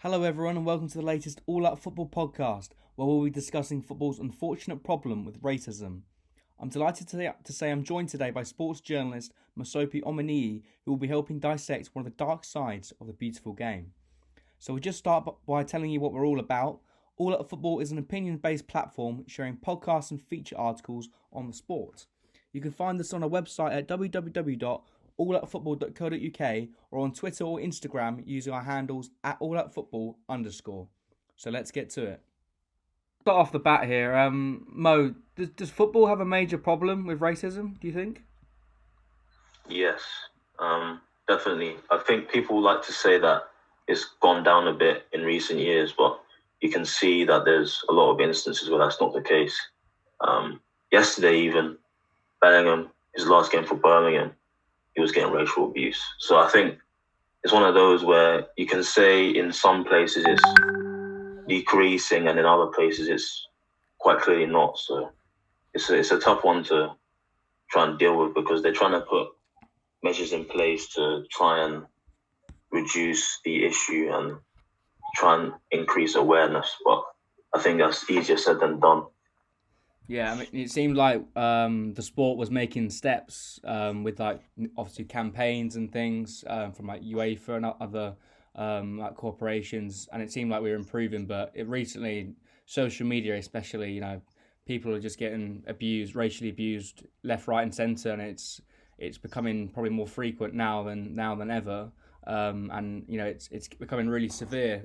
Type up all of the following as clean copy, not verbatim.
Hello everyone and welcome to the latest All Out Football podcast, where we'll be discussing football's unfortunate problem with racism. I'm delighted to say I'm joined today by sports journalist Mosope Ominiyi, who will be helping dissect one of the dark sides of the beautiful game. So we'll just start by telling you what we're all about. All Out Football is an opinion-based platform sharing podcasts and feature articles on the sport. You can find us on our website at www.alloutfootball.co.uk or on Twitter or Instagram using our handles at alloutfootball_. So let's get to it. Start off the bat here. Mo, does football have a major problem with racism, do you think? Yes, definitely. I think people like to say that it's gone down a bit in recent years, but you can see that there's a lot of instances where that's not the case. Yesterday, even, Bellingham, his last game for Birmingham, he was getting racial abuse. So I think it's one of those where you can say in some places it's decreasing and in other places it's quite clearly not. So it's a tough one to try and deal with because they're trying to put measures in place to try and reduce the issue and try and increase awareness. But I think that's easier said than done. Yeah, I mean, it seemed like the sport was making steps with obviously campaigns and things from like UEFA and other like corporations, and it seemed like we were improving. But recently, social media, especially, people are just getting racially abused, left, right, and centre, and it's becoming probably more frequent now than ever, and it's becoming really severe.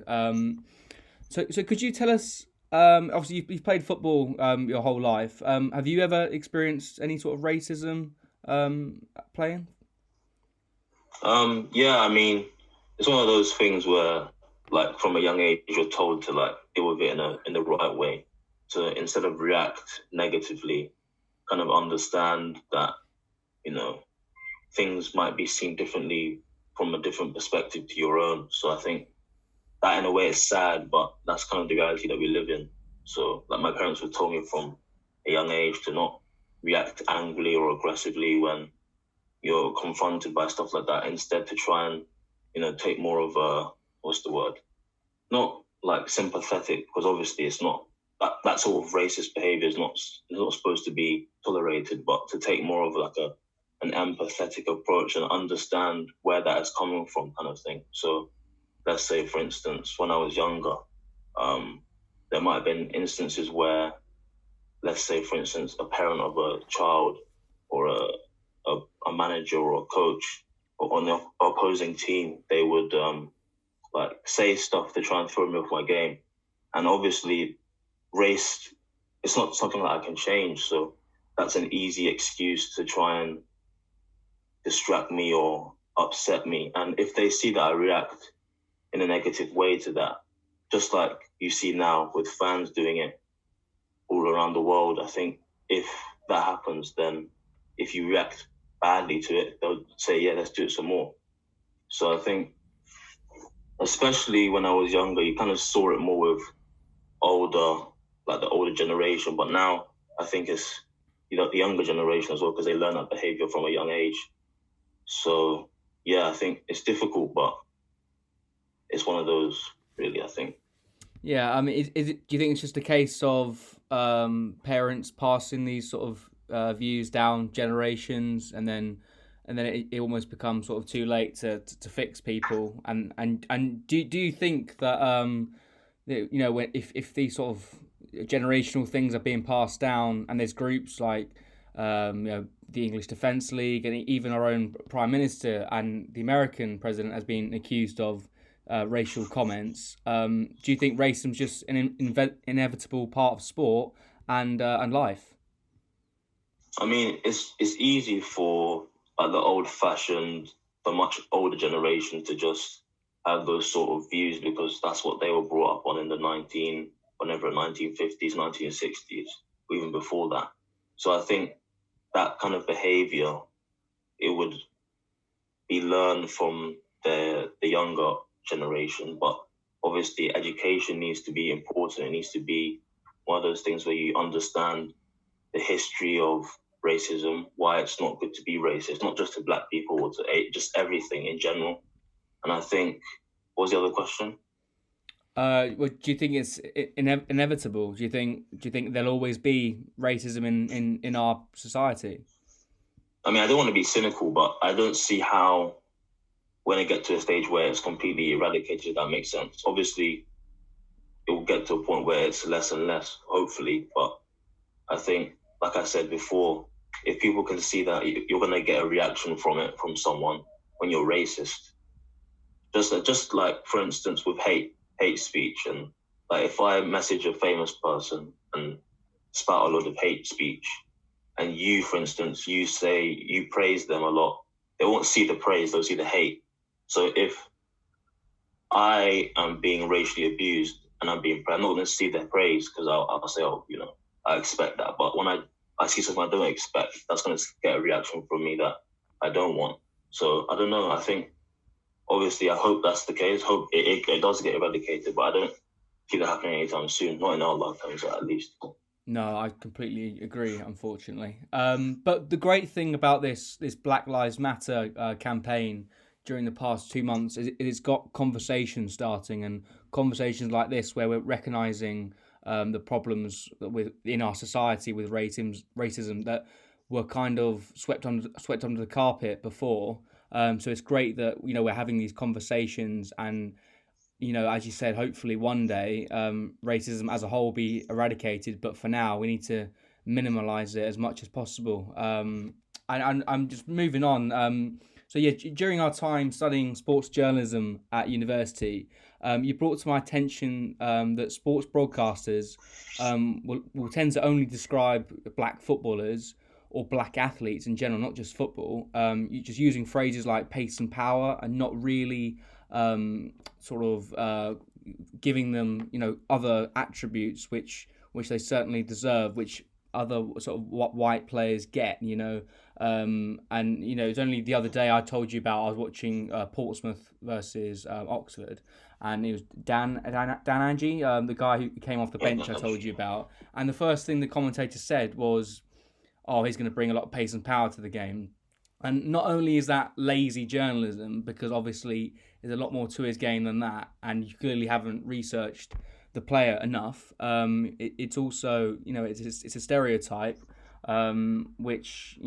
So could you tell us? Obviously, you've played football your whole life. Have you ever experienced any sort of racism playing? Yeah, I mean, it's one of those things where, like, from a young age, you're told to like deal with it in the right way. So instead of react negatively, kind of understand that things might be seen differently from a different perspective to your own. So I think that in a way is sad, but that's kind of the reality that we live in. So like my parents would tell me from a young age to not react angrily or aggressively when you're confronted by stuff like that. Instead, to try and take more of a what's the word? Not like sympathetic, because obviously it's not that sort of racist behavior is not supposed to be tolerated, but to take more of like an empathetic approach and understand where that is coming from, kind of thing. So let's say, for instance, when I was younger, there might have been instances where, let's say, for instance, a parent of a child or a manager or a coach or on the opposing team, they would like say stuff to try and throw me off my game. And obviously, race, it's not something that I can change. So that's an easy excuse to try and distract me or upset me. And if they see that I react in a negative way to that, just like you see now with fans doing it all around the world, I think if that happens, then if you react badly to it, they'll say, yeah, let's do it some more. So I think, especially when I was younger, you kind of saw it more with the older generation. But now I think it's, the younger generation as well, because they learn that behavior from a young age. So, yeah, I think it's difficult, but it's one of those, really, I think. Yeah, I mean, is it? Do you think it's just a case of parents passing these sort of views down generations, and then it almost becomes sort of too late to fix people? And do you think that if these sort of generational things are being passed down, and there's groups like the English Defence League and even our own Prime Minister and the American president has been accused of racial comments. Do you think racism is just an inevitable part of sport and life? I mean, it's easy for the old-fashioned, the much older generation to just have those sort of views because that's what they were brought up on in the 1950s, 1960s, or even before that. So I think that kind of behavior, it would be learned from the younger generation, but obviously education needs to be important. It needs to be one of those things where you understand the history of racism, why it's not good to be racist, not just to black people, or to just everything in general. And I think, what was the other question? Well, do you think it's inevitable? Do you think there'll always be racism in our society? I mean, I don't want to be cynical, but I don't see how when it get to a stage where it's completely eradicated, that makes sense. Obviously, it will get to a point where it's less and less, hopefully. But I think, like I said before, if people can see that you're going to get a reaction from it from someone when you're racist, just like for instance with hate speech, and like if I message a famous person and spout a lot of hate speech, and you, for instance, you praise them a lot, they won't see the praise, they'll see the hate. So if I am being racially abused and I'm not going to see their praise because I'll say, oh, I expect that. But when I see something I don't expect, that's going to get a reaction from me that I don't want. So I don't know. I think, obviously, I hope that's the case. Hope it does get eradicated, but I don't see that happening anytime soon. Not in our lifetimes, at least. No, I completely agree, unfortunately. But the great thing about this Black Lives Matter campaign during the past 2 months is it's got conversations starting, and conversations like this where we're recognizing the problems in our society with racism that were kind of swept under the carpet before. So it's great that we're having these conversations, and as you said, hopefully one day racism as a whole will be eradicated. But for now, we need to minimize it as much as possible. And I'm just moving on. So yeah, during our time studying sports journalism at university, you brought to my attention that sports broadcasters will tend to only describe black footballers or black athletes in general, not just football. You just using phrases like pace and power, and not really giving them other attributes which they certainly deserve, which other sort of white players get. And it's only the other day I told you about, I was watching Portsmouth versus Oxford, and it was Dan Angie, the guy who came off the bench I told you about, and the first thing the commentator said was, oh, he's going to bring a lot of pace and power to the game. And not only is that lazy journalism, because obviously there's a lot more to his game than that, and you clearly haven't researched the player enough. It's also, it's a stereotype, which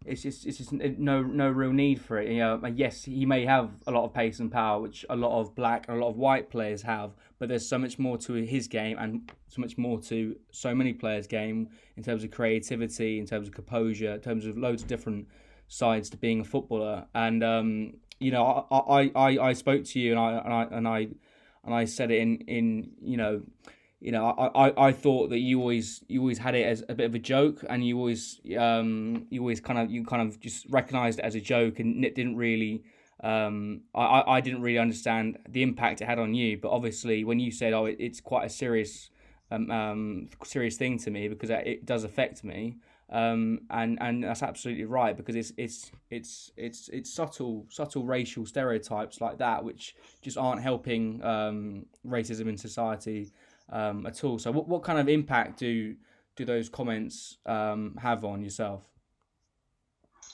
it's just no real need for it. Yes, he may have a lot of pace and power, which a lot of black and a lot of white players have, but there's so much more to his game, and so much more to so many players' game in terms of creativity, in terms of composure, in terms of loads of different sides to being a footballer. And I spoke to you, and I said it I thought that you always had it as a bit of a joke, and you always kind of just recognised it as a joke, and it didn't really. I didn't really understand the impact it had on you, but obviously when you said, "Oh, it's quite a serious thing to me because it does affect me," and that's absolutely right, because it's subtle racial stereotypes like that which just aren't helping racism in society at all. So what kind of impact do those comments have on yourself?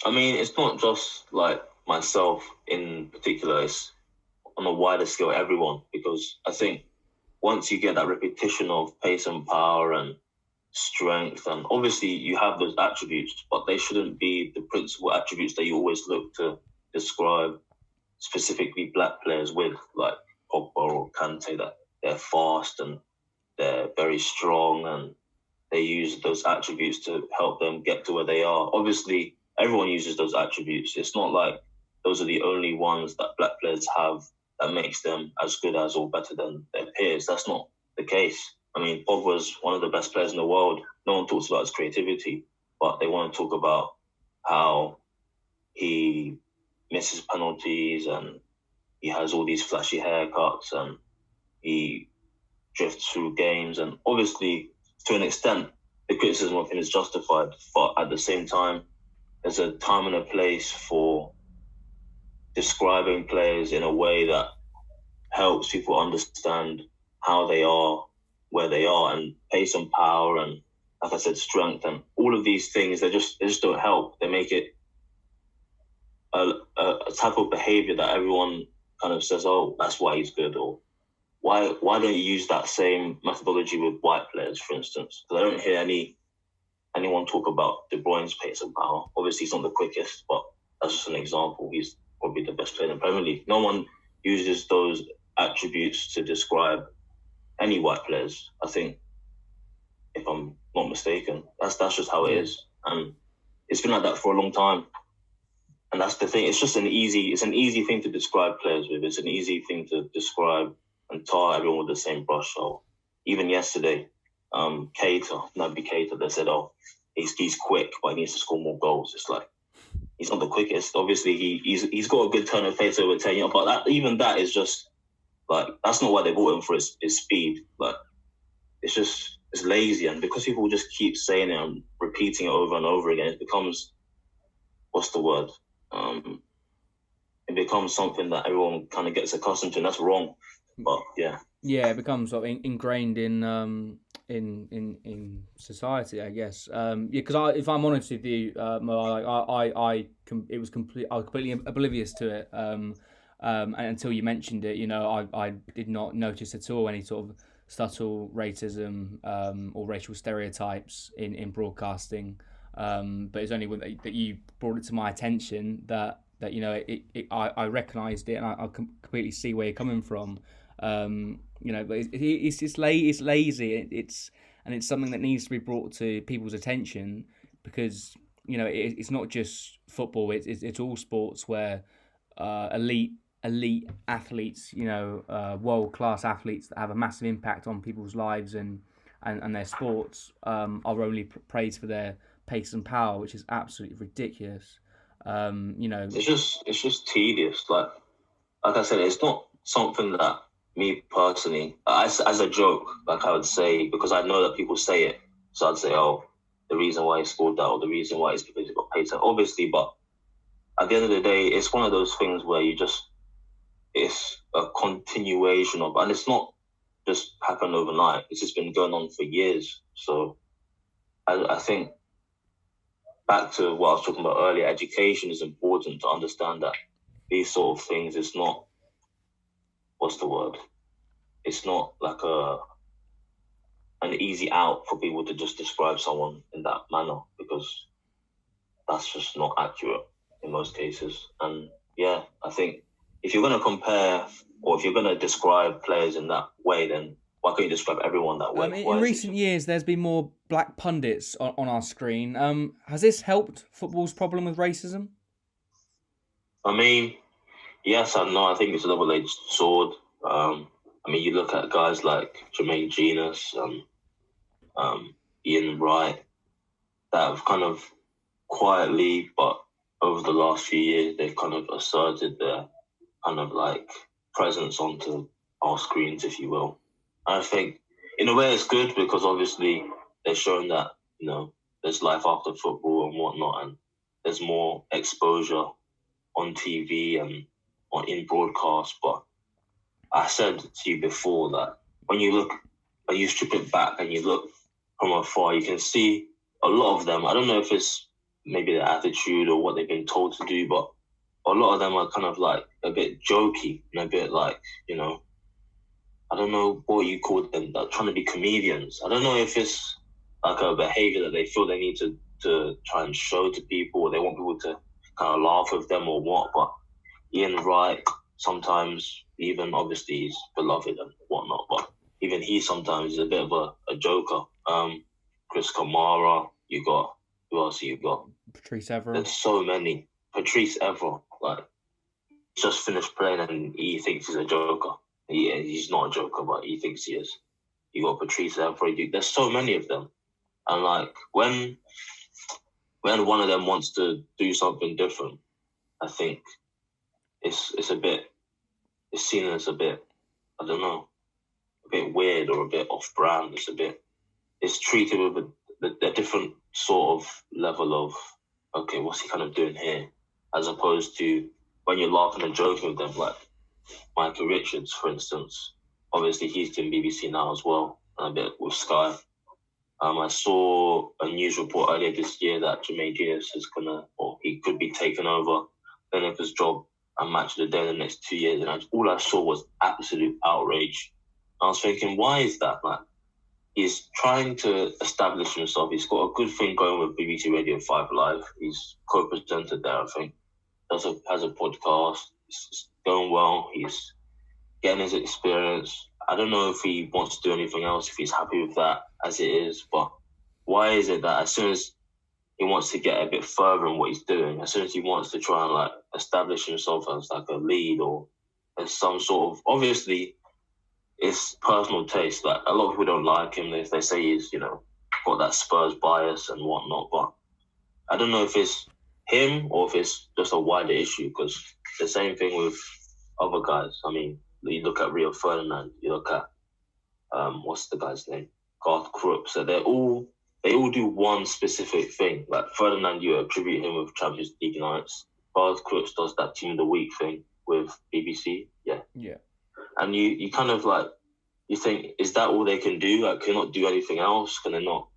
I mean, it's not just like myself in particular, it's on a wider scale, everyone, because I think once you get that repetition of pace and power and strength, and obviously you have those attributes, but they shouldn't be the principal attributes that you always look to describe specifically black players with, like Pogba or Kante, that they're fast and they're very strong, and they use those attributes to help them get to where they are. Obviously, everyone uses those attributes. It's not like those are the only ones that black players have that makes them as good as or better than their peers. That's not the case. I mean, Pogba's one of the best players in the world. No one talks about his creativity, but they want to talk about how he misses penalties and he has all these flashy haircuts and he drifts through games. And obviously, to an extent, the criticism of him is justified. But at the same time, there's a time and a place for describing players in a way that helps people understand how they are, where they are, and pace and power, and like I said, strength, and all of these things. They just don't help. They make it a type of behavior that everyone kind of says, "Oh, that's why he's good," or why don't you use that same methodology with white players, for instance? Because I don't hear anyone talk about De Bruyne's pace and power. Obviously, he's not the quickest, but that's just an example. He's probably the best player in the Premier League. No one uses those attributes to describe any white players. I think, if I'm not mistaken, that's just how it is, and it's been like that for a long time. And that's the thing. It's just an easy thing to describe players with. It's an easy thing to describe and tar everyone with the same brush. So even yesterday, Naby Keita, they said, "Oh, he's quick, but he needs to score more goals." It's like he's not the quickest. Obviously, he's got a good turn of pace over 10 years, but that is just like that's not why they bought him for his speed. Like it's lazy, and because people just keep saying it and repeating it over and over again, it becomes what's the word? It becomes something that everyone kind of gets accustomed to, and that's wrong. But yeah, it becomes sort of ingrained in society, I guess. Because if I'm honest with you, Mo, it was I was completely oblivious to it. And until you mentioned it, I did not notice at all any sort of subtle racism or racial stereotypes in broadcasting. But it's only when that you brought it to my attention that I recognised it, and I completely see where you're coming from. But it's lazy. It's something that needs to be brought to people's attention because it's not just football. It's all sports where elite athletes, world class athletes that have a massive impact on people's lives and their sports are only praised for their pace and power, which is absolutely ridiculous. It's just tedious. Like I said, it's not something that me personally, as a joke, like I would say, because I know that people say it. So I'd say, oh, the reason why he scored that, or the reason why is because he got paid. Obviously, but at the end of the day, it's one of those things where it's a continuation of, and it's not just happened overnight. It's just been going on for years. So I think back to what I was talking about earlier, education is important to understand that these sort of things, it's not, what's the word? It's not like an easy out for people to just describe someone in that manner, because that's just not accurate in most cases. And yeah, I think if you're going to compare or if you're going to describe players in that way, then why can't you describe everyone that way? In recent years, there's been more black pundits on our screen. Has this helped football's problem with racism? I mean, yes and no. I think it's a double-edged sword. You look at guys like Jermaine Genius, Ian Wright, that have kind of quietly, but over the last few years, they've kind of asserted their kind of like presence onto our screens, if you will. And I think, in a way, it's good because obviously they're showing that, there's life after football and whatnot, and there's more exposure on TV and in broadcast. But I said to you before that when you strip it back and you look from afar, you can see a lot of them. I don't know if it's maybe their attitude or what they've been told to do, but a lot of them are kind of like a bit jokey and a bit like, I don't know what you call them, like trying to be comedians. I don't know if it's like a behavior that they feel they need to try and show to people, or they want people to kind of laugh with them or what. But Ian Wright, sometimes, even obviously he's beloved and whatnot, but even he sometimes is a bit of a joker. Chris Kamara, who else you got? Patrice Evra. There's so many. Patrice Evra, like, just finished playing and he thinks he's a joker. He's not a joker, but he thinks he is. You got Patrice Evra. There's so many of them, and like when one of them wants to do something different, I think it's seen as a bit, I don't know, a bit weird or a bit off-brand. It's treated with a different sort of level of, okay, what's he kind of doing here? As opposed to when you're laughing and joking with them, like Michael Richards, for instance. Obviously, he's doing BBC now as well, and a bit with Sky. I saw a news report earlier this year that Jermaine Genius he could be taking over Lineker's job and Match of the Day in the next 2 years. And all I saw was absolute outrage I was thinking, why is that? Like, he's trying to establish himself. He's got a good thing going with BBC Radio 5 Live. He's co-presented there, I think. Has a podcast. It's going well. He's getting his experience. I don't know if he wants to do anything else, if he's happy with that as it is, but why is it that as soon as he wants to get a bit further in what he's doing, as soon as he wants to try and like establish himself as like a lead or as some sort of, obviously it's personal taste. Like a lot of people don't like him. They say he's, got that Spurs bias and whatnot, but I don't know if it's him or if it's just a wider issue, because the same thing with other guys. I mean, you look at Rio Ferdinand, you look at what's the guy's name, Garth Krupp. So they all do one specific thing. Like Ferdinand, you attribute him with Champions League nights. Garth Krupp does that Team of the Week thing with BBC. Yeah. And you kind of like, you think, is that all they can do? Like, can they not do anything else? Can they not?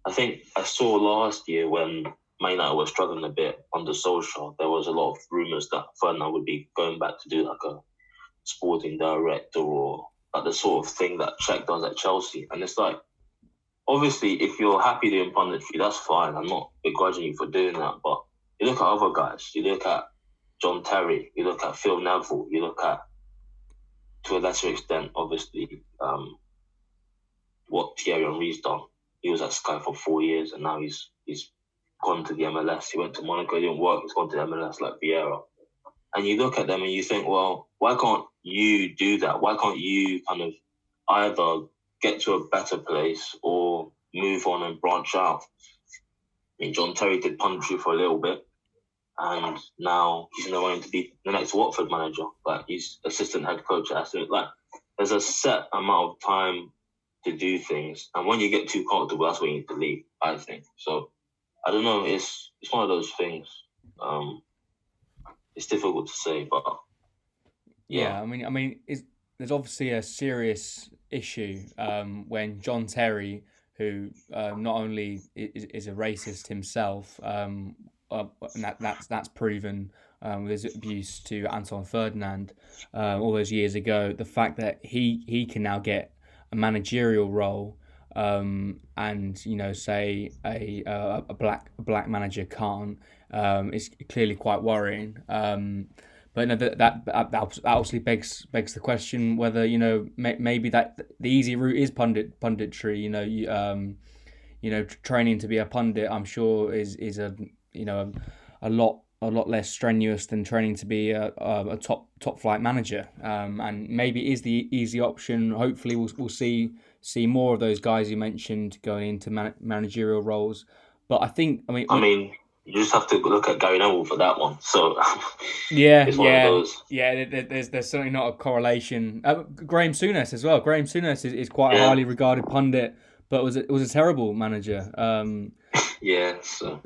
I think I saw last year when Man United were struggling a bit under Solskjaer, there was a lot of rumours that Ferdinand would be going back to do like a sporting director or like the sort of thing that Czech does at Chelsea. And it's like, obviously, if you're happy doing punditry, that's fine. I'm not begrudging you for doing that. But you look at other guys. You look at John Terry. You look at Phil Neville. You look at, to a lesser extent, obviously, what Thierry Henry's done. He was at Sky for 4 years, and now he's gone to the MLS. He went to Monaco, it didn't work. He's gone to the MLS like Vieira. And you look at them and you think, well, why can't you do that? Why can't you kind of either get to a better place or move on and branch out? I mean, John Terry did punditry for a little bit, and now he's in the running to be the next Watford manager. Like, he's assistant head coach at Aston. Like, there's a set amount of time to do things, and when you get too comfortable, that's when you need to leave, I think. So, I don't know. It's one of those things. It's difficult to say, but yeah. I mean, there's obviously a serious issue when John Terry, who not only is a racist himself, and that's proven with his abuse to Anton Ferdinand all those years ago. The fact that he can now get a managerial role, and say a black manager can't, is clearly quite worrying. But that obviously begs the question whether maybe that the easy route is punditry. Training to be a pundit, I'm sure is a lot less strenuous than training to be a top flight manager. And maybe it is the easy option. Hopefully, we'll see more of those guys you mentioned going into managerial roles. But I mean, you just have to look at Gary Neville for that one. So it's one of those. Yeah, there's certainly not a correlation. Graham Souness as well. Graham Souness is quite a highly regarded pundit, but was a terrible manager. Yeah. So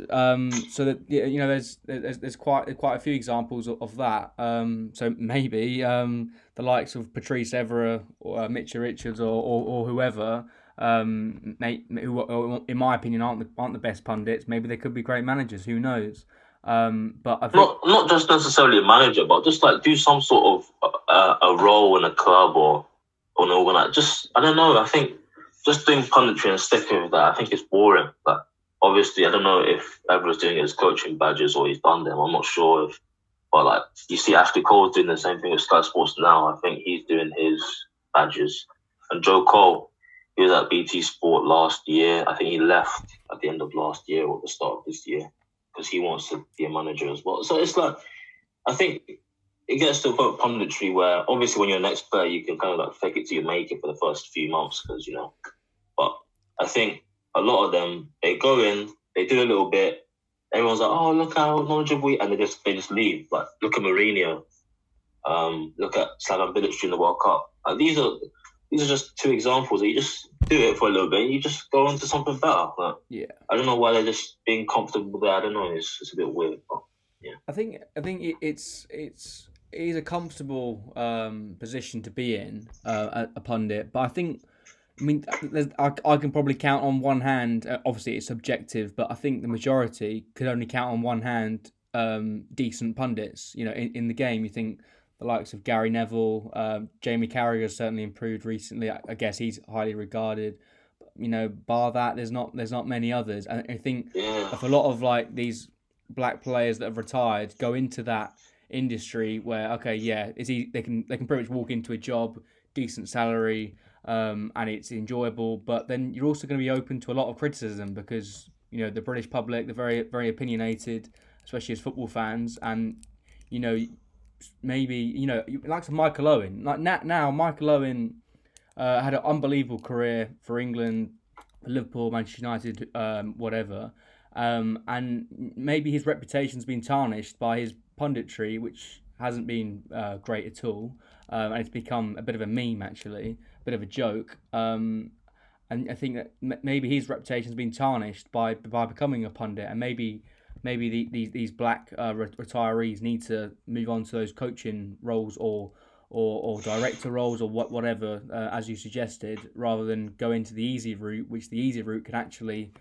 there's quite a few examples of that. So maybe the likes of Patrice Evra or Mitchell Richards or whoever, who in my opinion aren't the best pundits. Maybe they could be great managers. Who knows? But I think not just necessarily a manager, but just like do some sort of a role in a club or an organizer. Just, I don't know. I think just doing punditry and sticking with that, I think it's boring. But obviously, I don't know if Evra's doing his coaching badges or he's done them. I'm not sure if. But like, you see Ashley Cole's doing the same thing with Sky Sports now. I think he's doing his badges. And Joe Cole, he was at BT Sport last year. I think he left at the end of last year or the start of this year because he wants to be a manager as well. So it's like, I think it gets to a point of punditry where obviously when you're an expert, you can kind of like fake it till you make it for the first few months because, But I think a lot of them, they go in, they do a little bit, everyone's like, oh, look how knowledgeable we, and they just leave. Like, look at Mourinho, look at Slaven Bilic during the World Cup. Like, these are just two examples that you just do it for a little bit, and you just go on to something better. Like, yeah, I don't know why they're just being comfortable there. I don't know. It's a bit weird. But, yeah, I think it is a comfortable position to be in, a pundit. But I can probably count on one hand. Obviously, it's subjective, but I think the majority could only count on one hand decent pundits. In the game, you think the likes of Gary Neville. Jamie Carragher has certainly improved recently. I guess he's highly regarded. Bar that, there's not many others. And I think if a lot of like these black players that have retired go into that industry where they can pretty much walk into a job, decent salary, and it's enjoyable. But then you're also going to be open to a lot of criticism because the British public, they're very very opinionated, especially as football fans, and maybe like Michael Owen, like now Michael Owen had an unbelievable career for England, Liverpool, Manchester United, whatever. And maybe his reputation's been tarnished by his punditry, which hasn't been great at all. And it's become a bit of a meme, actually, a bit of a joke. And I think that maybe his reputation's been tarnished by becoming a pundit, and maybe these black retirees need to move on to those coaching roles or director roles or whatever, as you suggested, rather than go into the easy route, which the easy route can actually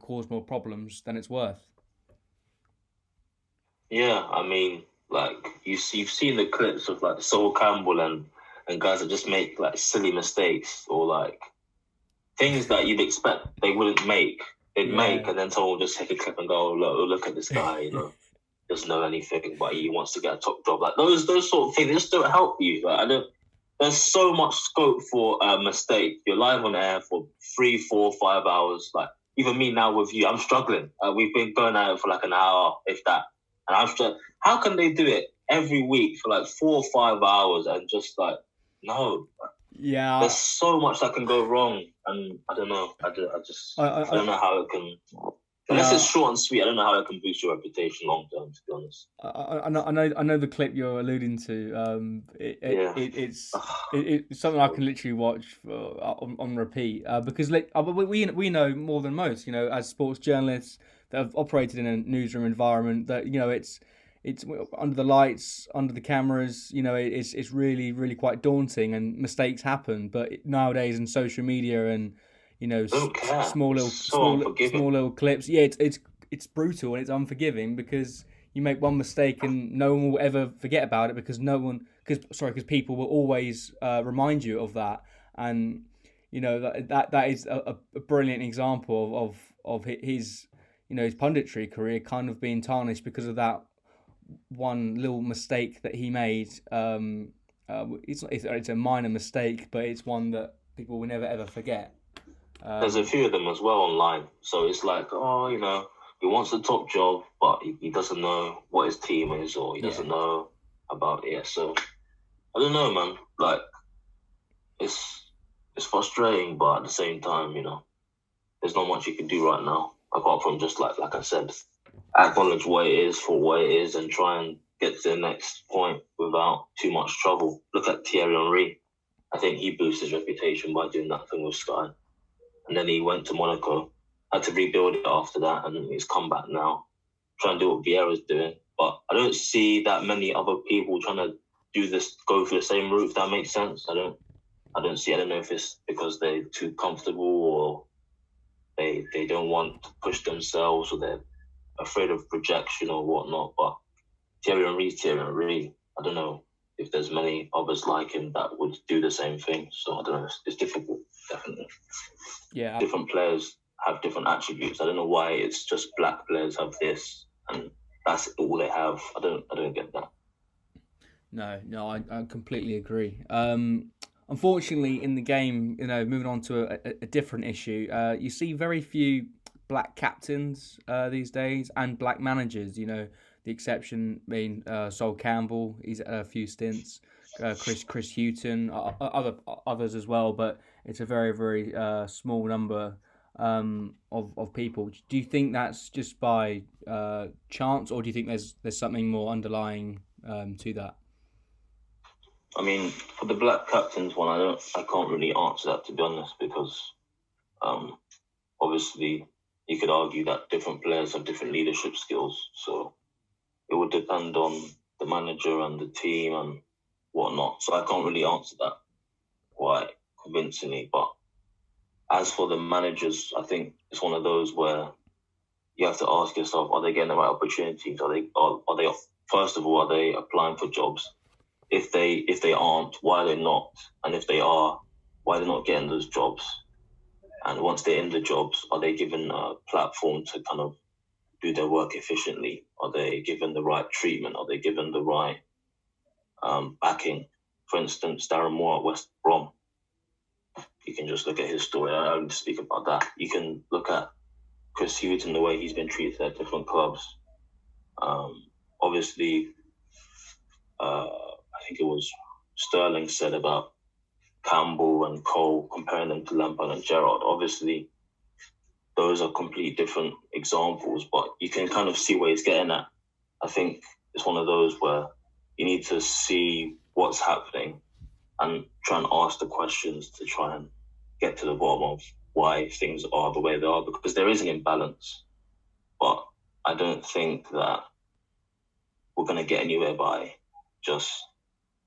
cause more problems than it's worth. Yeah, I mean, like you've seen the clips of like Sol Campbell and guys that just make like silly mistakes or like things that you'd expect they wouldn't make. They'd make, and then someone will just take a clip and go, look at this guy, doesn't know anything, but he wants to get a top job. Like those sort of things, they just don't help you. Like, there's so much scope for a mistake. You're live on air for 3, 4, 5 hours. Like even me now with you, I'm struggling. We've been going at it for like an hour, if that. And I'm struggling. How can they do it every week for like 4 or 5 hours and just like, no. Yeah. There's so much that can go wrong. And I don't know. I don't know how it can... Unless it's short and sweet, I don't know how it can boost your reputation long term. To be honest, I know the clip you're alluding to. It's something I can literally watch on repeat because we know more than most. As sports journalists that have operated in a newsroom environment, that it's under the lights, under the cameras. It's really really quite daunting, and mistakes happen. But nowadays in social media and small little clips. Yeah, it's brutal and it's unforgiving because you make one mistake and no one will ever forget about it because people will always remind you of that. And that is a brilliant example of his his punditry career kind of being tarnished because of that one little mistake that he made. It's a minor mistake, but it's one that people will never ever forget. There's a few of them as well online. So it's like, he wants a top job, but he doesn't know what his team is or he doesn't know about it. So I don't know, man. Like, it's frustrating, but at the same time, there's not much you can do right now apart from just like I said, acknowledge what it is for what it is and try and get to the next point without too much trouble. Look at Thierry Henry. I think he boosted his reputation by doing that thing with Sky. And then he went to Monaco, had to rebuild it after that, and he's come back now, trying to do what Vieira's doing. But I don't see that many other people trying to do this, go for the same route, if that makes sense. I don't know if it's because they're too comfortable or they don't want to push themselves or they're afraid of rejection or whatnot. But Thierry Henry, I don't know if there's many others like him that would do the same thing. So I don't know, it's difficult, definitely. Yeah. Different players have different attributes. I don't know why it's just black players have this and that's all they have. I don't get that. No, I completely agree. Unfortunately, in the game, moving on to a different issue, you see very few black captains these days and black managers. The exception being Sol Campbell. He's at a few stints. Chris Hughton, others as well, but it's a very very small number of people. Do you think that's just by chance, or do you think there's something more underlying to that? I mean, for the black captains one, I can't really answer that, to be honest, because obviously you could argue that different players have different leadership skills, so it would depend on the manager and the team and whatnot. So I can't really answer that quite convincingly. But as for the managers, I think it's one of those where you have to ask yourself: are they getting the right opportunities? Are they first of all, are they applying for jobs? if they aren't, why are they not? And if they are, why are they not getting those jobs? And once they're in the jobs, are they given a platform to kind of do their work efficiently? Are they given the right treatment? Are they given the right backing? For instance, Darren Moore at West Brom. You can just look at his story. I don't need to speak about that. You can look at Chris Hughton, the way he's been treated at different clubs. Obviously, I think it was Sterling said about Campbell and Cole, comparing them to Lampard and Gerrard. Obviously, those are completely different examples, but you can kind of see where he's getting at. I think it's one of those where you need to see what's happening and try and ask the questions to try and get to the bottom of why things are the way they are, because there is an imbalance. But I don't think that we're going to get anywhere by just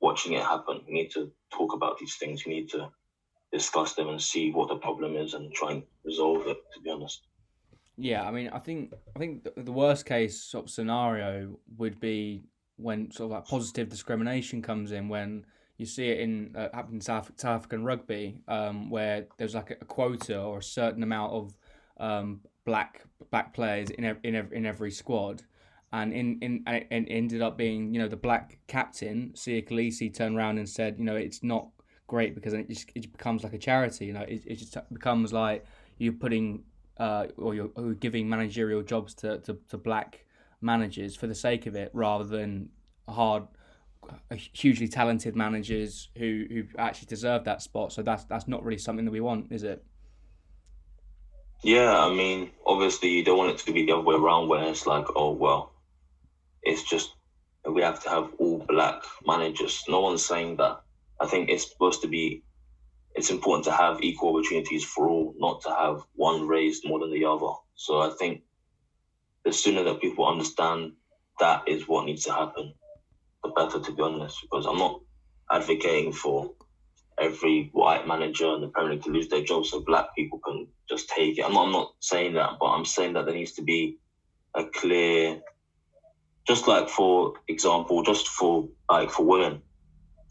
watching it happen. We need to talk about these things. We need to discuss them and see what the problem is and try and resolve it, to be honest. Yeah, I mean, I think the worst case sort of scenario would be when sort of like positive discrimination comes in, when you see it in happening in South African rugby, where there's like a quota or a certain amount of black players in every squad, and it ended up being, the black captain Sia Khaleesi turned around and said, it's not great because it becomes like a charity. It just becomes like you're putting or you're giving managerial jobs to black managers for the sake of it, rather than hugely talented managers who actually deserve that spot. So that's not really something that we want, is it? Yeah, I mean, obviously you don't want it to be the other way around where it's like, oh, well, it's just we have to have all black managers. No one's saying that. I think it's important to have equal opportunities for all, not to have one raised more than the other. So I think the sooner that people understand that is what needs to happen, the better, to be honest, because I'm not advocating for every white manager in the Premier League to lose their job so black people can just take it. I'm not saying that, but I'm saying that there needs to be a clear, just like, for example, just for women,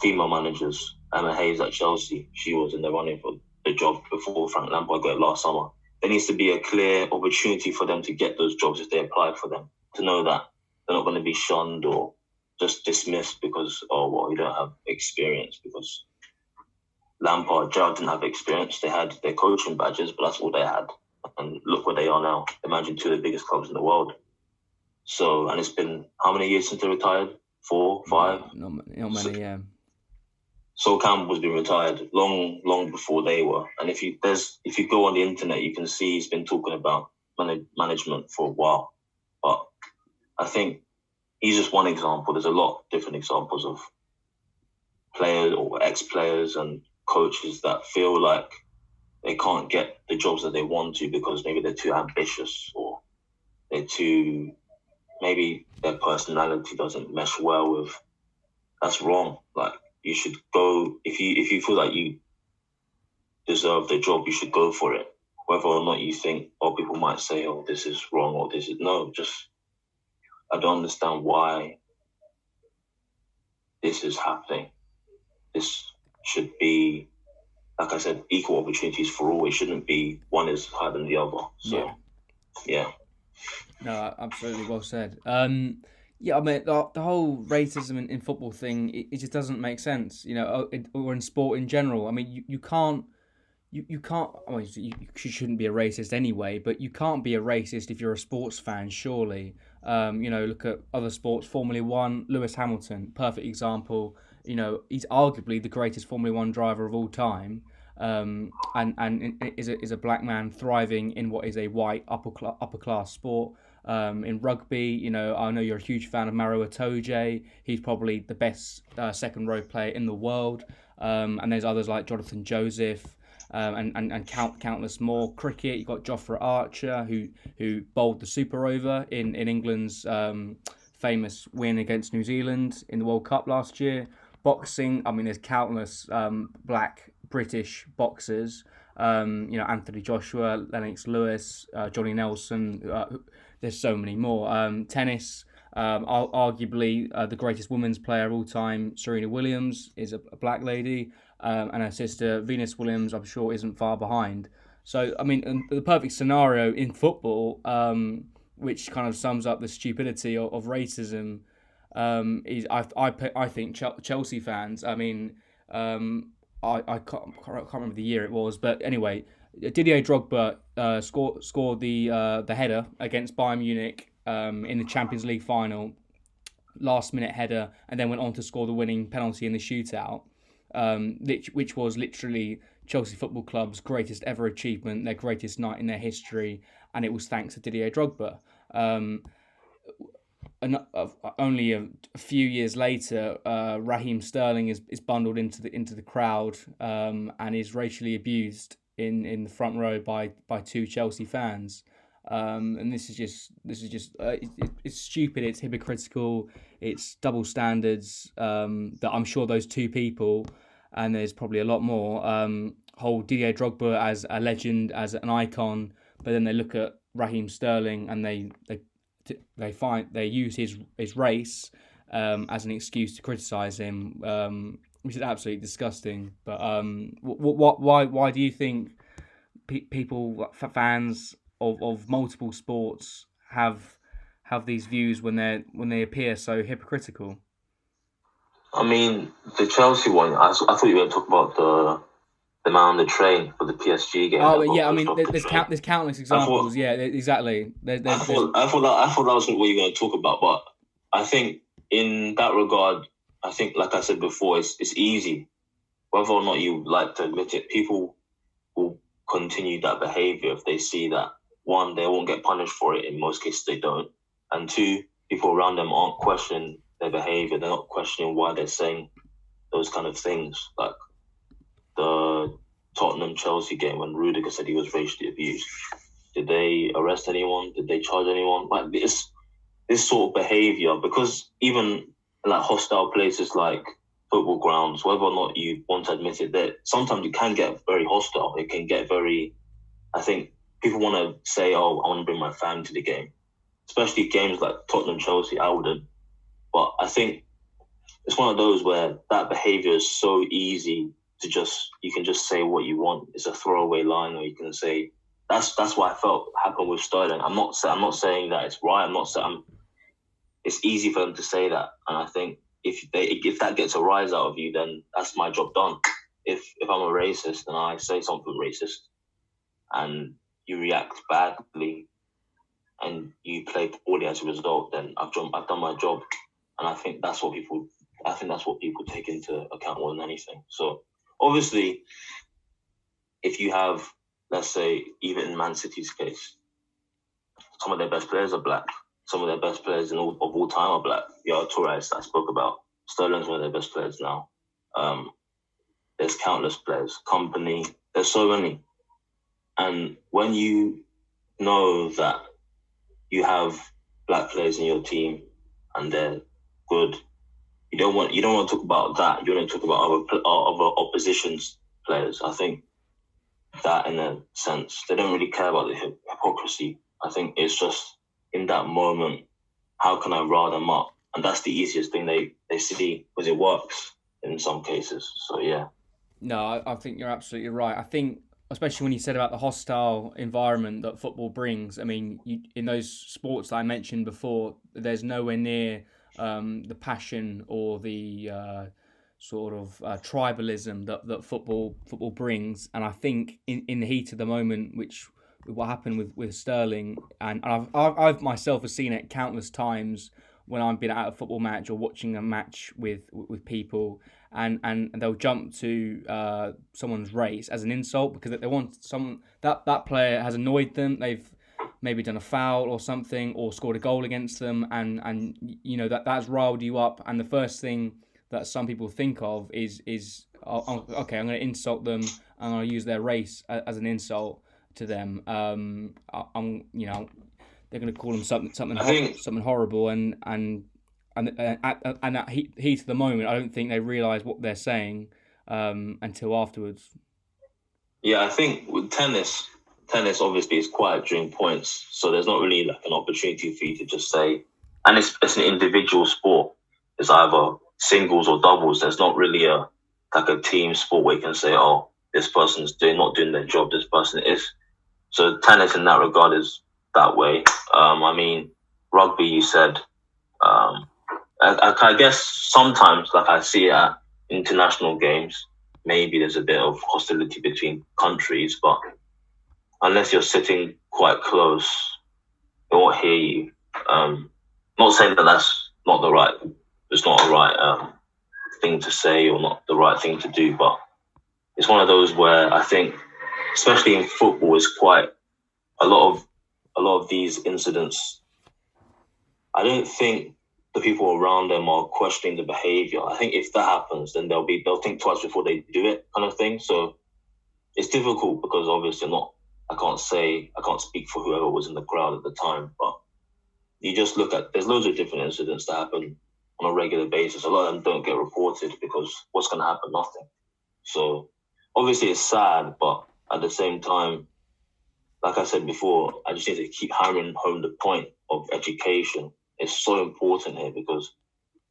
female managers. Emma Hayes at Chelsea, she was in the running for the job before Frank Lampard got it last summer. There needs to be a clear opportunity for them to get those jobs if they apply for them, to know that they're not going to be shunned or just dismissed because, oh, well, you don't have experience. Because Gerrard didn't have experience. They had their coaching badges, but that's all they had. And look where they are now. Imagine two of the biggest clubs in the world. So, and it's been how many years since they retired? 4, 5? Not many, yeah. Sol Campbell's been retired long before they were. And if you go on the internet, you can see he's been talking about management for a while. But I think he's just one example. There's a lot of different examples of players or ex-players and coaches that feel like they can't get the jobs that they want to because maybe they're too ambitious, or maybe their personality doesn't mesh well with. That's wrong. Like, you should go, if you feel like you deserve the job, you should go for it. Whether or not you think, or people might say, oh, this is wrong, or this is, no, just, I don't understand why this is happening. This should be, like I said, equal opportunities for all. It shouldn't be one is higher than the other. So, yeah. No, absolutely, well said. Yeah, I mean, the whole racism in football thing, it just doesn't make sense, or in sport in general. I mean, you can't, I mean, you shouldn't be a racist anyway, but you can't be a racist if you're a sports fan, surely. Look at other sports, Formula One, Lewis Hamilton, perfect example. He's arguably the greatest Formula One driver of all time. And is a black man thriving in what is a white upper class sport. In rugby, I know you're a huge fan of Maro Itoje. He's probably the best second row player in the world. And there's others like Jonathan Joseph, and countless more. Cricket, you've got Jofra Archer, who bowled the super over in England's famous win against New Zealand in the World Cup last year. Boxing, I mean, there's countless black British boxers. Anthony Joshua, Lennox Lewis, Johnny Nelson. There's so many more. Tennis. Arguably, the greatest women's player of all time, Serena Williams, is a black lady, and her sister Venus Williams, I'm sure, isn't far behind. So, I mean, the perfect scenario in football, which kind of sums up the stupidity of racism, is I think Chelsea fans. I mean, I can't remember the year it was, but anyway, Didier Drogba scored the header against Bayern Munich in the Champions League final, last minute header, and then went on to score the winning penalty in the shootout, which was literally Chelsea Football Club's greatest ever achievement, their greatest night in their history, and it was thanks to Didier Drogba. Only a few years later, Raheem Sterling is bundled into the crowd and is racially abused in the front row by two Chelsea fans. And this is just it's stupid. It's hypocritical. It's double standards that I'm sure those two people, and there's probably a lot more, hold Didier Drogba as a legend, as an icon, but then they look at Raheem Sterling and they use his race as an excuse to criticise him, which is absolutely disgusting. But why do you think fans of multiple sports have these views when they appear so hypocritical? I mean, the Chelsea one, I thought you were going to talk about the man on the train for the PSG game. Oh yeah, I mean, there's countless examples. Yeah, exactly. I thought that was what you were going to talk about, but I think in that regard, I think, like I said before, it's easy. Whether or not you like to admit it, people will continue that behaviour if they see that, one, they won't get punished for it. In most cases, they don't. And two, people around them aren't questioning their behaviour. They're not questioning why they're saying those kind of things. Like the Tottenham-Chelsea game when Rudiger said he was racially abused. Did they arrest anyone? Did they charge anyone? Like this sort of behaviour, because even like hostile places like football grounds, whether or not you want to admit it, that sometimes it can get very hostile. It can get very, I think people want to say, oh, I want to bring my family to the game. Especially games like Tottenham-Chelsea, I wouldn't. But I think it's one of those where that behaviour is so easy to you can just say what you want. It's a throwaway line, or you can say, that's what I felt happened with Sterling. I'm not saying that it's right. It's easy for them to say that. And I think if that gets a rise out of you, then that's my job done. If I'm a racist and I say something racist and you react badly and you play poorly as a result, then I've done my job. And I think that's what people take into account more than anything. So obviously, if you have, let's say, even in Man City's case, some of their best players are black. Some of their best players of all time are black. Yaya Torres, I spoke about. Sterling's one of their best players now. There's countless players. Company. There's so many. And when you know that you have black players in your team and they're good, you don't want to talk about that. You want to talk about other opposition's players. I think that, in a sense, they don't really care about the hypocrisy. I think it's just in that moment, how can I rile them up? And that's the easiest thing they see, because it works in some cases. So yeah. No, I think you're absolutely right. I think, especially when you said about the hostile environment that football brings, I mean, in those sports that I mentioned before, there's nowhere near the passion or the sort of tribalism that football brings. And I think in the heat of the moment, which what happened with Sterling, and I've myself have seen it countless times when I've been at a football match or watching a match with people, and they'll jump to someone's race as an insult because they want someone that player has annoyed them. They've maybe done a foul or something, or scored a goal against them, and you know that's riled you up. And the first thing that some people think of is okay, I'm going to insult them. I'm going to use their race as an insult to them. They're going to call them something horrible, and at heat of the moment, I don't think they realise what they're saying until afterwards. Yeah, I think with tennis obviously is quiet during points, so there's not really like an opportunity for you to just say and it's an individual sport. It's either singles or doubles. There's not really a team sport where you can say, oh, this person's not doing their job, this person is. So tennis in that regard is that way. I mean, rugby, you said. Um, I guess sometimes, like I see it at international games, maybe there's a bit of hostility between countries, but unless you're sitting quite close, they won't hear you. Not saying that it's not a right thing to say or not the right thing to do, but it's one of those where I think, especially in football, is quite a lot of these incidents. I don't think the people around them are questioning the behavior. I think if that happens, then they'll think twice before they do it, kind of thing. So it's difficult because obviously I can't speak for whoever was in the crowd at the time, but you just look at, there's loads of different incidents that happen on a regular basis. A lot of them don't get reported because what's going to happen? Nothing. So obviously it's sad, but at the same time, like I said before, I just need to keep hammering home the point of education. It's so important here because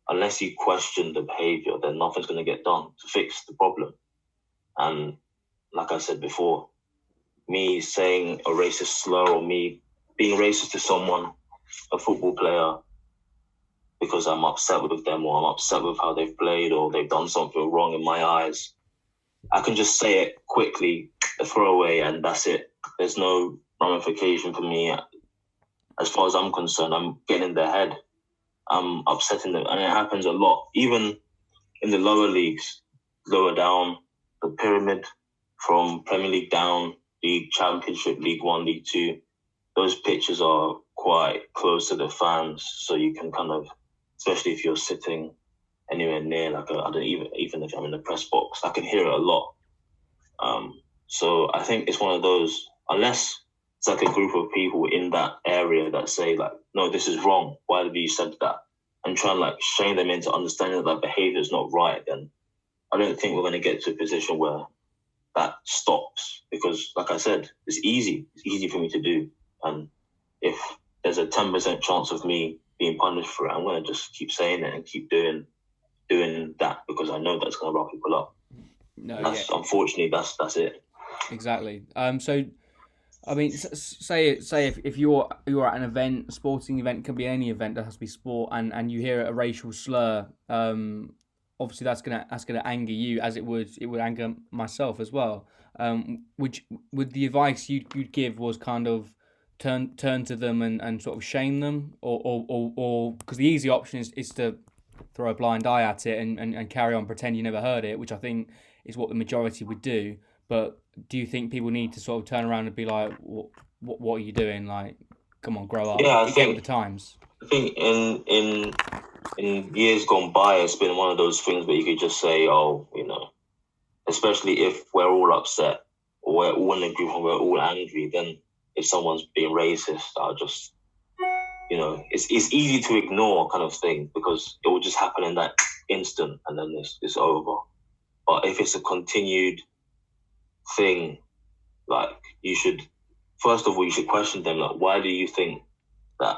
unless you question the behavior, then nothing's going to get done to fix the problem. And like I said before, me saying a racist slur or me being racist to someone, a football player, because I'm upset with them or I'm upset with how they've played or they've done something wrong in my eyes, I can just say it quickly, a throwaway, and that's it. There's no ramification for me. As far as I'm concerned, I'm getting in their head. I'm upsetting them. And it happens a lot. Even in the lower leagues, lower down, the pyramid from Premier League down, League Championship, League One, League Two, those pitches are quite close to the fans. So you can kind of, especially if you're sitting anywhere near, like I don't even if I'm in the press box, I can hear it a lot. So I think it's one of those, unless it's like a group of people in that area that say like, no, this is wrong. Why have you said that? And try and like shame them into understanding that behavior is not right. Then I don't think we're going to get to a position where that stops because, like I said, it's easy. It's easy for me to do. And if there's a 10% chance of me being punished for it, I'm going to just keep saying it and keep doing that because I know that's going to rile people up. No, unfortunately, that's it. Exactly. So, I mean, say if you're at an event, a sporting event, can be any event that has to be sport, and you hear a racial slur, obviously that's gonna anger you as it would anger myself as well. Would the advice you'd give was kind of turn to them and sort of shame them, or because the easy option is to throw a blind eye at it and carry on, pretend you never heard it, which I think is what the majority would do. But do you think people need to sort of turn around and be like, what are you doing? Like, come on, grow up. Yeah, Get with the times. I think in years gone by, it's been one of those things where you could just say, oh, especially if we're all upset or we're all in a group and we're all angry, then if someone's being racist, I'll just, it's easy to ignore kind of thing because it will just happen in that instant and then it's over. But if it's a continued thing, like first of all, you should question them, like, why do you think that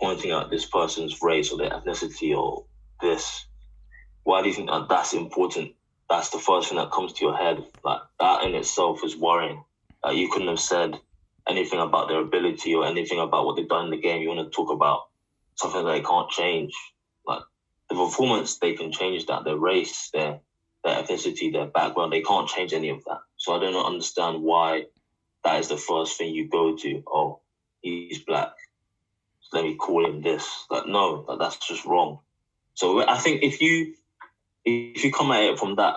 pointing out this person's race or their ethnicity or this, why do you think that that's important? That's the first thing that comes to your head. Like, that in itself is worrying. Like, you couldn't have said anything about their ability or anything about what they've done in the game. You want to talk about something that they can't change. Like, the performance, they can change that. Their race, their ethnicity, their background, they can't change any of that. So I don't understand why that is the first thing you go to. Oh, he's black, so let me call him this. Like, no, that's just wrong. So I think if you come at it from that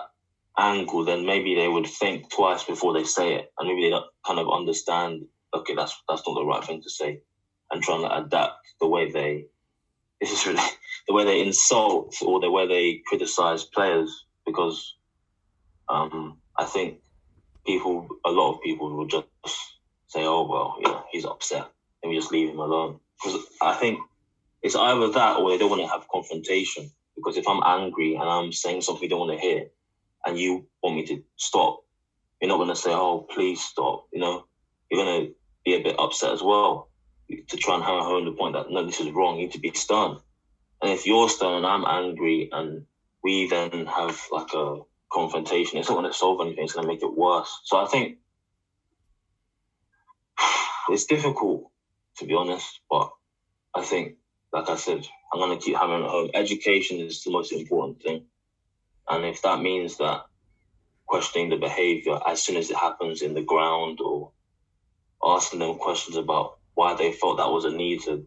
angle, then maybe they would think twice before they say it, and maybe they kind of understand, okay, that's not the right thing to say, and try and adapt the way they insult or the way they criticize players. Because I think a lot of people will just say, oh, well, he's upset, and we just leave him alone. Because I think it's either that or they don't want to have confrontation. Because if I'm angry and I'm saying something you don't want to hear, and you want me to stop, you're not going to say, oh, please stop. You're going to be a bit upset as well. to try and hammer home the point that no, this is wrong. You need to be stern. And if you're stern and I'm angry, and we then have like a confrontation, it's not going to solve anything. It's going to make it worse. So I think it's difficult, to be honest. But I think, like I said, I'm going to keep hammering it home. Education is the most important thing. And if that means that questioning the behavior as soon as it happens in the ground, or asking them questions about why they felt that was a need to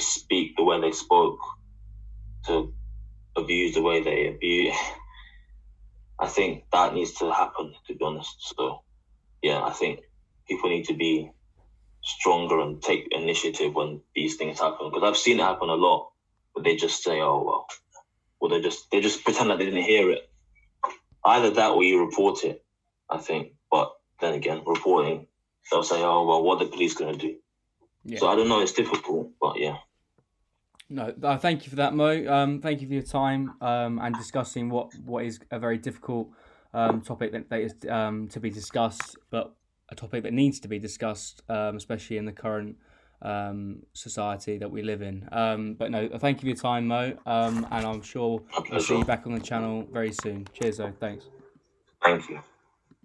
speak the way they spoke, to abuse the way they abuse, I think that needs to happen, to be honest. So, yeah, I think people need to be stronger and take initiative when these things happen. Because I've seen it happen a lot, but they just say, oh, well, or they just pretend like they didn't hear it. Either that or you report it, I think. But then again, reporting, they'll say, oh, well, what are the police going to do? Yeah. So I don't know, it's difficult, but yeah. No, thank you for that, Mo. Thank you for your time and discussing what is a very difficult topic that is to be discussed, but a topic that needs to be discussed, especially in the current society that we live in. But no, thank you for your time, Mo, and I'm sure we'll see you back on the channel very soon. Cheers, though. Thanks. Thank you.